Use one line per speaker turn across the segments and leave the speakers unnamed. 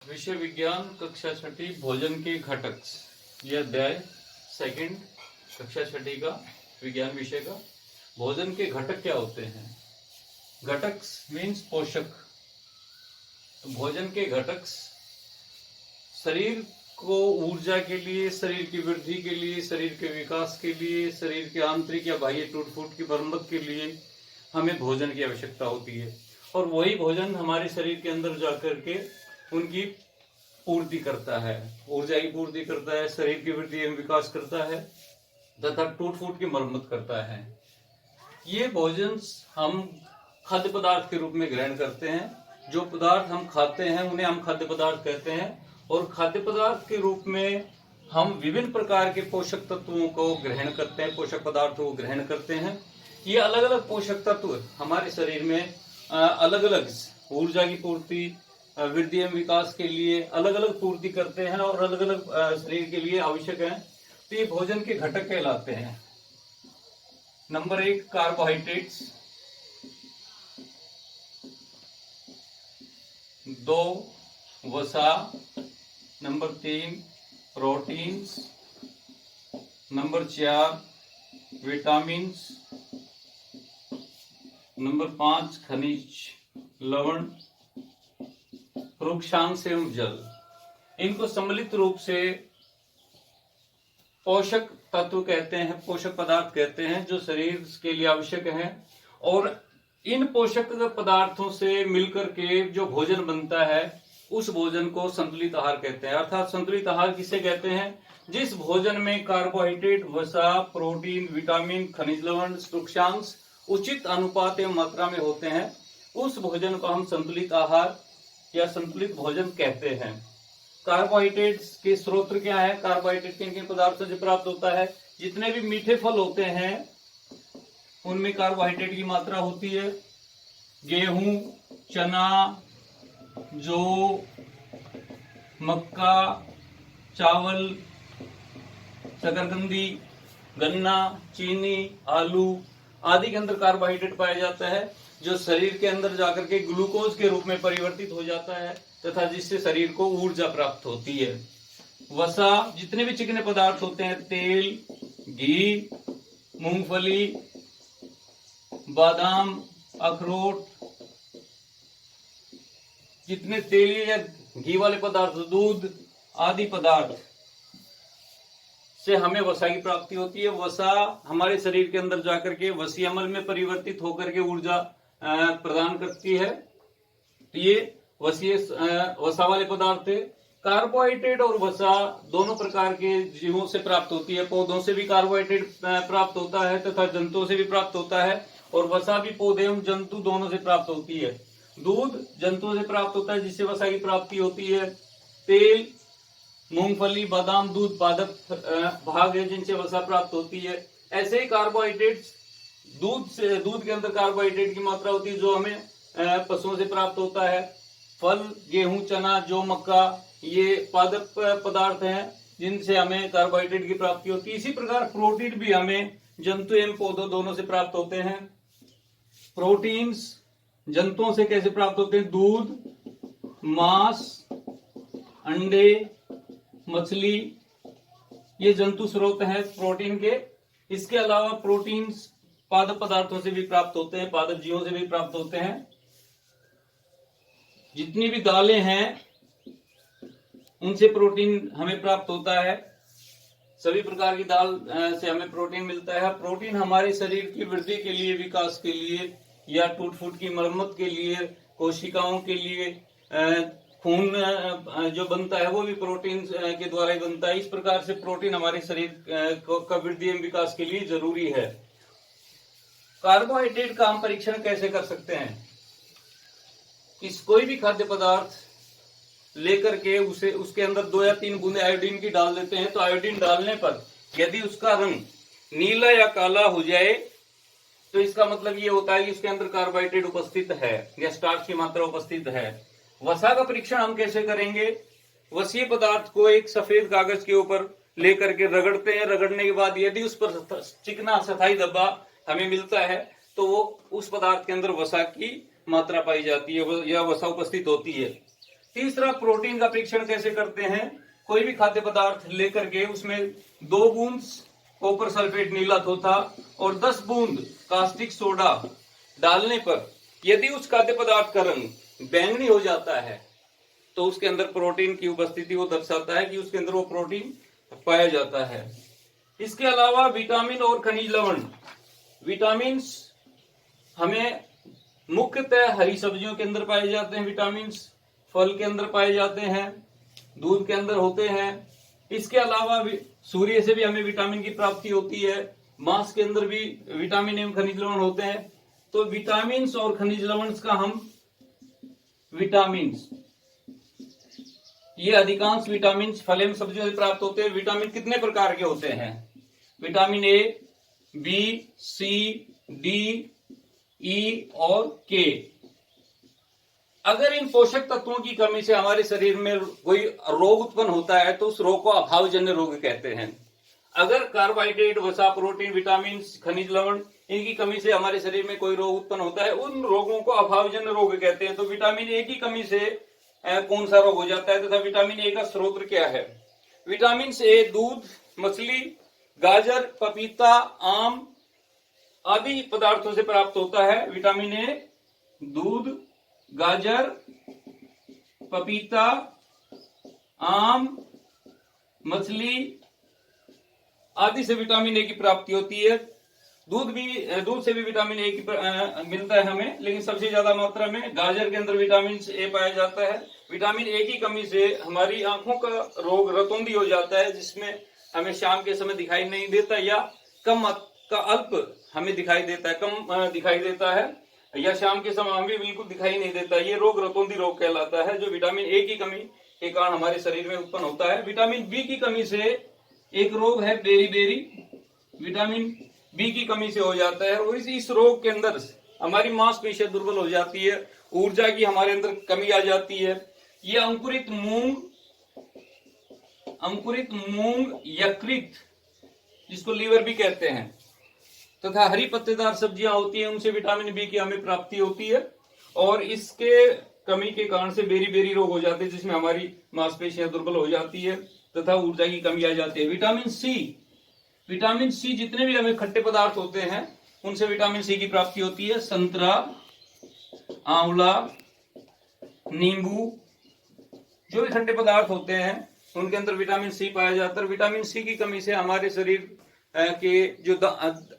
विषय विज्ञान कक्षा छठी भोजन के घटक, यह अध्याय सेकंड कक्षा छठी का विज्ञान विषय का। भोजन के घटक क्या होते हैं? घटक मीन्स पोषक। तो भोजन के घटक शरीर को ऊर्जा के लिए, शरीर की वृद्धि के लिए, शरीर के विकास के लिए, शरीर के आंतरिक या बाह्य टूट फूट की मरम्मत के लिए हमें भोजन की आवश्यकता होती है। और वही भोजन हमारे शरीर के अंदर जाकर के उनकी पूर्ति करता है, ऊर्जा की पूर्ति करता है, शरीर की वृद्धि एवं विकास करता है तथा टूट फूट की मरम्मत करता है। ये भोजन हम खाद्य पदार्थ के रूप में ग्रहण करते हैं। जो पदार्थ हम खाते हैं उन्हें हम खाद्य पदार्थ कहते हैं। और खाद्य पदार्थ के रूप में हम विभिन्न प्रकार के पोषक तत्वों को ग्रहण करते हैं, पोषक पदार्थों को ग्रहण करते हैं। ये अलग अलग पोषक तत्व हमारे शरीर में अलग अलग ऊर्जा की पूर्ति, वृद्धि एवं विकास के लिए अलग अलग पूर्ति करते हैं और अलग अलग शरीर के लिए आवश्यक है। तो ये भोजन के घटक कहलाते हैं। नंबर 1 कार्बोहाइड्रेट्स, 2 वसा, number 3 proteins, number 4 vitamins, number 5 खनिज लवण, वृक्षांश एवं जल। इनको सम्मिलित रूप से पोषक तत्व कहते हैं, पोषक पदार्थ कहते हैं, जो शरीर के लिए आवश्यक है। और इन पोषक पदार्थों से मिलकर के जो भोजन बनता है उस भोजन को संतुलित आहार कहते हैं। अर्थात संतुलित आहार किसे कहते हैं? जिस भोजन में कार्बोहाइड्रेट, वसा, प्रोटीन, विटामिन, खनिज लवण, वृक्षांश उचित अनुपात एवं मात्रा में होते हैं, उस भोजन को हम संतुलित आहार या संतुलित भोजन कहते हैं। कार्बोहाइड्रेट्स के स्रोत क्या है? कार्बोहाइड्रेट किन किन पदार्थों से प्राप्त होता है? जितने भी मीठे फल होते हैं उनमें कार्बोहाइड्रेट की मात्रा होती है। गेहूं, चना, जौ, मक्का, चावल, शकरकंदी, गन्ना, चीनी, आलू आदि के अंदर कार्बोहाइड्रेट पाया जाता है, जो शरीर के अंदर जाकर के ग्लूकोज के रूप में परिवर्तित हो जाता है तथा जिससे शरीर को ऊर्जा प्राप्त होती है। वसा, जितने भी चिकने पदार्थ होते हैं, तेल, घी, मूंगफली, बादाम, अखरोट, जितने तेली या घी वाले पदार्थ, दूध आदि पदार्थ से हमें वसा की प्राप्ति होती है। वसा हमारे शरीर के अंदर जाकर के वसीय अम्ल में परिवर्तित होकर के ऊर्जा प्रदान करती है। तो ये वसा वाले पदार्थ है। कार्बोहाइड्रेट और वसा दोनों प्रकार के जीवों से प्राप्त होती है। पौधों से भी कार्बोहाइड्रेट प्राप्त होता है तथा जंतुओं से भी प्राप्त होता है। और वसा भी पौधे एवं जंतु दोनों से प्राप्त होती है। दूध जंतुओं से प्राप्त होता है जिससे वसा की प्राप्ति होती है। तेल, मूंगफली, बादाम, दूध पादप भाग है जिनसे वसा प्राप्त होती है। ऐसे ही कार्बोहाइड्रेट्स, दूध के अंदर कार्बोहाइड्रेट की मात्रा होती है जो हमें पशुओं से प्राप्त होता है। फल, गेहूं, चना, जौ, मक्का ये पादप पदार्थ हैं जिनसे हमें कार्बोहाइड्रेट की प्राप्ति होती है। इसी प्रकार प्रोटीन भी हमें जंतु एवं पौधों दोनों से प्राप्त होते हैं। प्रोटीन्स जंतुओं से कैसे प्राप्त होते हैं? दूध, मांस, अंडे, मछली, ये जंतु स्रोत हैं प्रोटीन के। इसके अलावा प्रोटीन्स पादप पदार्थों से भी प्राप्त होते हैं, पादप जीवों से भी प्राप्त होते हैं। जितनी भी दालें हैं उनसे प्रोटीन हमें प्राप्त होता है। सभी प्रकार की दाल से हमें प्रोटीन मिलता है। प्रोटीन हमारे शरीर की वृद्धि के लिए, विकास के लिए या टूट फूट की मरम्मत के लिए, कोशिकाओं के लिए, खून जो बनता है वो भी प्रोटीन के द्वारा ही बनता है। इस प्रकार से प्रोटीन हमारे शरीर का वृद्धि एवं विकास के लिए जरूरी है। कार्बोहाइड्रेट का हम परीक्षण कैसे कर सकते हैं? कोई भी खाद्य पदार्थ लेकर के उसके अंदर 2 या 3 बूंदे आयोडीन की डाल देते हैं। तो आयोडीन डालने पर यदि उसका रंग नीला या काला हो जाए तो इसका मतलब ये होता है कि इसके अंदर कार्बोहाइड्रेट उपस्थित है या स्टार्च की मात्रा उपस्थित है। वसा का परीक्षण हम कैसे करेंगे? वसीय पदार्थ को एक सफेद कागज के ऊपर लेकर के रगड़ते हैं। रगड़ने के बाद यदि उस पर चिकना सफाई धब्बा हमें मिलता है तो वो उस पदार्थ के अंदर वसा की मात्रा पाई जाती है या वसा उपस्थित होती है। तीसरा, प्रोटीन का परीक्षण कैसे करते हैं? कोई भी खाद्य पदार्थ लेकर के उसमें 2 बूंद कॉपर सल्फेट नीला थोथा और 10 बूंद कास्टिक सोडा डालने पर यदि उस खाद्य पदार्थ का रंग बैंगनी हो जाता है तो उसके अंदर प्रोटीन की उपस्थिति को दर्शाता है कि उसके अंदर वो प्रोटीन पाया जाता है। इसके अलावा विटामिन और खनिज लवण। विटामिन हमें मुख्यतः हरी सब्जियों के अंदर पाए जाते हैं, विटामिन फल के अंदर पाए जाते हैं, दूध के अंदर होते हैं। इसके अलावा सूर्य से भी हमें विटामिन की प्राप्ति होती है, मांस के अंदर भी विटामिन एवं खनिज लवण होते हैं। तो विटामिन और खनिज लवण का हम विटामिन, ये अधिकांश विटामिन फल एवं सब्जियों से प्राप्त होते हैं। विटामिन कितने प्रकार के होते हैं? Vitamin A, B, C, D, E और के। अगर इन पोषक तत्वों की कमी से हमारे शरीर में कोई रोग उत्पन्न होता है तो उस रोग को अभावजन्य रोग कहते हैं। अगर कार्बोहाइड्रेट, वसा, प्रोटीन, विटामिन, खनिज लवण इनकी कमी से हमारे शरीर में कोई रोग उत्पन्न होता है, उन रोगों को अभावजन्य रोग कहते हैं। तो विटामिन ए की कमी से कौन सा रोग हो जाता है तथा विटामिन ए का स्रोत क्या है? विटामिन ए दूध, मछली, गाजर, पपीता, आम आदि पदार्थों से प्राप्त होता है। विटामिन ए दूध, गाजर, पपीता, आम, मछली आदि से विटामिन ए की प्राप्ति होती है। दूध से भी विटामिन ए की मिलता है हमें, लेकिन सबसे ज्यादा मात्रा में गाजर के अंदर विटामिन ए पाया जाता है। विटामिन ए की कमी से हमारी आंखों का रोग रतौंधी हो जाता है, जिसमें हमें शाम के समय दिखाई नहीं देता या कम का अल्प हमें दिखाई देता है, कम दिखाई देता है, या शाम के समय हमें बिल्कुल दिखाई नहीं देता। ये रोग रतौंधी रोग कहलाता है, जो विटामिन ए की कमी के कारण हमारे शरीर में उत्पन्न होता है। विटामिन बी की कमी से एक रोग है बेरी, विटामिन बी की कमी से हो जाता है और इस रोग के अंदर हमारी मांसपेशियां दुर्बल हो जाती है, ऊर्जा की हमारे अंदर कमी आ जाती है। ये अंकुरित मूंग, यकृत जिसको लीवर भी कहते हैं, तथा हरी पत्तेदार सब्जियां होती हैं, उनसे विटामिन बी की हमें प्राप्ति होती है। और इसके कमी के कारण से बेरी रोग हो जाते हैं, जिसमें हमारी मांसपेशियां दुर्बल हो जाती है तथा ऊर्जा की कमी आ जाती है। विटामिन सी जितने भी हमें खट्टे पदार्थ होते हैं उनसे विटामिन सी की प्राप्ति होती है। संतरा, आंवला, नींबू, जो भी खट्टे पदार्थ होते हैं उनके अंदर विटामिन सी पाया जाता है। विटामिन सी की कमी से हमारे शरीर के जो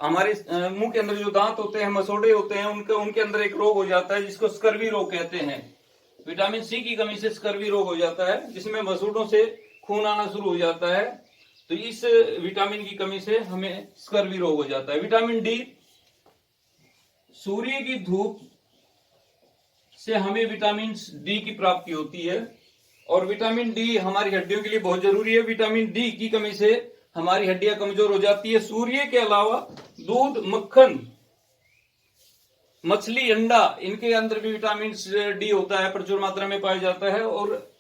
हमारे मुंह के अंदर जो दांत होते हैं, मसोड़े होते हैं, उनके अंदर एक रोग हो जाता है जिसको स्कर्वी रोग कहते हैं। विटामिन सी की कमी से स्कर्वी रोग हो जाता है, जिसमें मसूड़ों से खून आना शुरू हो जाता है। तो इस विटामिन की कमी से हमें स्कर्वी रोग हो जाता है। विटामिन डी, सूर्य की धूप से हमें विटामिन डी की प्राप्ति होती है और विटामिन डी हमारी हड्डियों के लिए बहुत जरूरी है। विटामिन डी की कमी से हमारी हड्डियां कमजोर हो जाती है। सूर्य के अलावा दूध, मक्खन, मछली, अंडा, इनके अंदर भी विटामिन डी होता है, प्रचुर मात्रा में पाया जाता है। और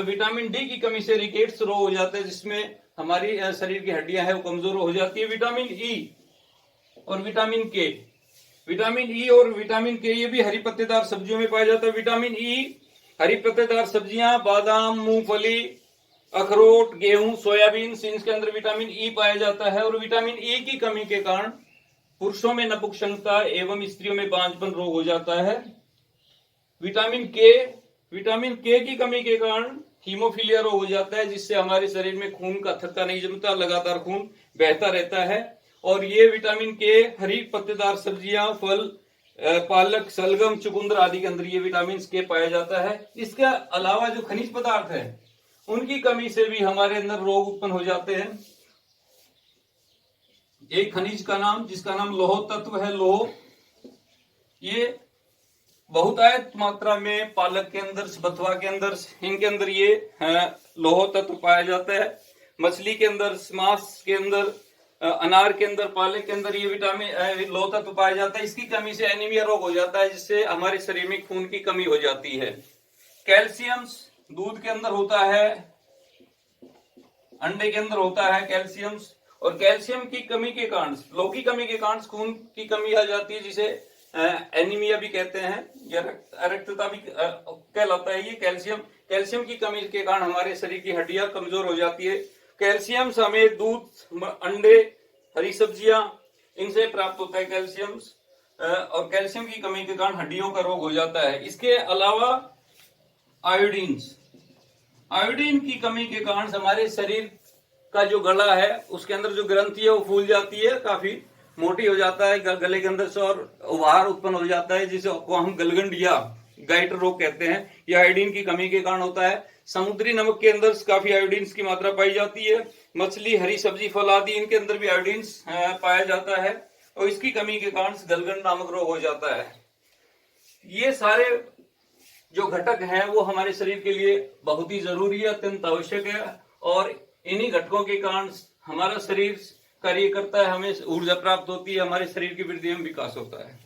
विटामिन डी की कमी से रिकेट्स रोग हो जाते हैं, जिसमें हमारी शरीर की हड्डियां हैं वो कमजोर हो जाती है। विटामिन ई और विटामिन के, और विटामिन के ये भी हरी पत्तेदार सब्जियों में पाया जाता है। विटामिन ई हरी पत्तेदार सब्जियां, बादाम, मूंगफली, अखरोट, गेहूं, सोयाबीन, इनके अंदर विटामिन ई पाया जाता है। और विटामिन ई की कमी के कारण पुरुषों में नपुंसकता एवं स्त्रियों में बांझपन रोग हो जाता है। विटामिन के की कमी के कारण हीमोफीलिया रोग हो जाता है, जिससे हमारे शरीर में खून का थक्का नहीं जमता, लगातार खून बहता रहता है। और ये विटामिन के हरी पत्तेदार सब्जियां, फल, पालक, सलगम, चुकंदर आदि के अंदर ये विटामिन के पाया जाता है। इसके अलावा जो खनिज पदार्थ है उनकी कमी से भी हमारे अंदर रोग उत्पन्न हो जाते हैं। एक खनिज का नाम, जिसका नाम लौह तत्व है, लौह, ये बहुतायत मात्रा में पालक के अंदर, बथुआ के अंदर, इनके अंदर ये लौह तत्व पाया जाता है। मछली के अंदर, मांस के अंदर, अनार के अंदर, पालक के अंदर ये विटामिन लौह तत्व पाया जाता है। इसकी कमी से एनीमिया रोग हो जाता है, जिससे हमारे शरीर में खून की कमी हो जाती है। कैल्शियम दूध के अंदर होता है, अंडे के अंदर होता है कैल्शियम, और कैल्शियम की कमी के कारण, लौह की कमी के कारण खून की कमी आ जाती है, जिसे एनीमिया भी कहते हैं या रक्तता भी कहलाता है। ये कैल्शियम की कमी के कारण हमारे शरीर की हड्डियां कमजोर हो जाती है। कैल्शियम हमें दूध, अंडे, हरी सब्जियां, इनसे प्राप्त होता है कैल्शियम। और कैल्शियम की कमी के कारण हड्डियों का रोग हो जाता है। इसके अलावा आयोडीन, आयोडीन की कमी के कारण हमारे शरीर का जो गला है उसके अंदर जो ग्रंथि है वो फूल जाती है, काफी मोटी हो जाता है गले के अंदर से, और उभार उत्पन्न हो जाता है, जिसको हम गलगंड या गाइटर रोग कहते हैं। यह आयोडीन की कमी के कारण होता है। समुद्री नमक के अंदर काफी आयोडीन की मात्रा पाई जाती है। मछली, हरी सब्जी, फल आदि इनके अंदर भी आयोडीन पाया जाता है, और इसकी कमी के कारण गलगंड नामक रोग हो जाता है। ये सारे जो घटक हैं वो हमारे शरीर के लिए बहुत ही जरूरी है, अत्यंत आवश्यक है, और इन्हीं घटकों के कारण हमारा शरीर कार्य करता है, हमें ऊर्जा प्राप्त होती है, हमारे शरीर की वृद्धि में विकास होता है।